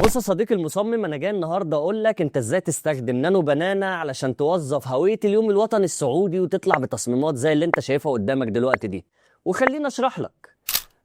بص يا صديقي المصمم، انا جاي النهارده اقول لك انت ازاي تستخدم نانو بنانا علشان توظف هوية اليوم الوطني السعودي وتطلع بتصميمات زي اللي انت شايفها قدامك دلوقتي دي. وخليني اشرح لك.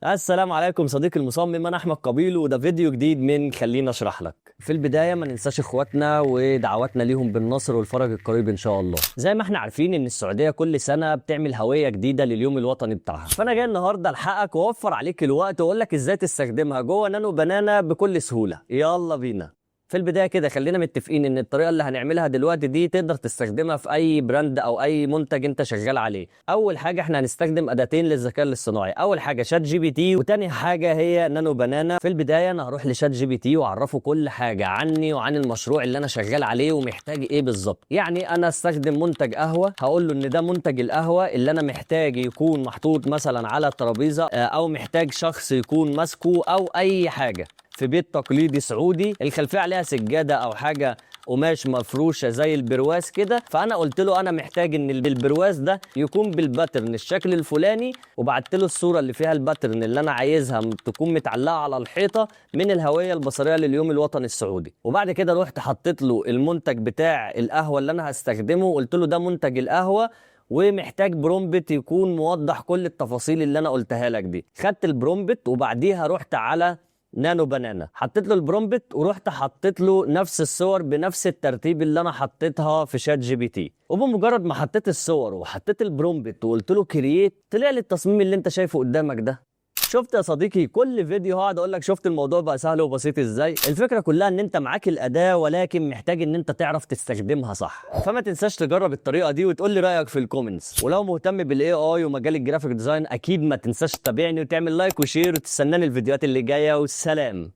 السلام عليكم صديقي المصمم، انا احمد قبيل وده فيديو جديد من خليني اشرح لك. في البدايه ما ننساش اخواتنا ودعواتنا ليهم بالنصر والفرج القريب ان شاء الله. زي ما احنا عارفين ان السعوديه كل سنه بتعمل هويه جديده لليوم الوطني بتاعها، فانا جاي النهارده الحقك واوفر عليك الوقت واقول لك ازاي تستخدمها جوه نانو بنانا بكل سهوله. يلا بينا. في البدايه كده خلينا متفقين ان الطريقه اللي هنعملها دلوقتي دي تقدر تستخدمها في اي براند او اي منتج انت شغال عليه. اول حاجه احنا هنستخدم اداتين للذكاء الاصطناعي، اول حاجه شات جي بي تي وتاني حاجه هي نانو بنانا. في البدايه انا هروح لشات جي بي تي واعرفه كل حاجه عني وعن المشروع اللي انا شغال عليه ومحتاج ايه بالظبط. يعني انا استخدم منتج قهوه، هقول له ان ده منتج القهوه اللي انا محتاج يكون محطوط مثلا على الترابيزه، او محتاج شخص يكون ماسكه او اي حاجه في بيت تقليدي سعودي الخلفيه عليها سجاده او حاجه قماش مفروشه زي البرواز كده. فانا قلت له انا محتاج ان البرواز ده يكون بالباترن الشكل الفلاني، وبعت له الصوره اللي فيها الباترن اللي انا عايزها تكون متعلقه على الحيطه من الهويه البصريه لليوم الوطني السعودي. وبعد كده رحت حطيت له المنتج بتاع القهوه اللي انا هستخدمه وقلت له ده منتج القهوه ومحتاج برومبت يكون موضح كل التفاصيل اللي انا قلتها لك دي. خدت البرومبت وبعديها رحت على نانو بنانا، حطيت له البرومبت ورحت حطيت له نفس الصور بنفس الترتيب اللي انا حطيتها في شات جي بي تي. وبمجرد ما حطيت الصور وحطيت البرومبت وقلت له كرييت، طلع لي التصميم اللي انت شايفه قدامك ده. شفت يا صديقي؟ كل فيديو هقعد اقول لك شفت الموضوع بقى سهل وبسيط ازاي. الفكره كلها ان انت معاك الاداه ولكن محتاج ان انت تعرف تستخدمها صح. فما تنساش تجرب الطريقه دي وتقول لي رايك في الكومنتس. ولو مهتم بالاي اي ومجال الجرافيك ديزاين اكيد ما تنساش تتابعني وتعمل لايك وشير وتستناني الفيديوهات اللي جايه. والسلام.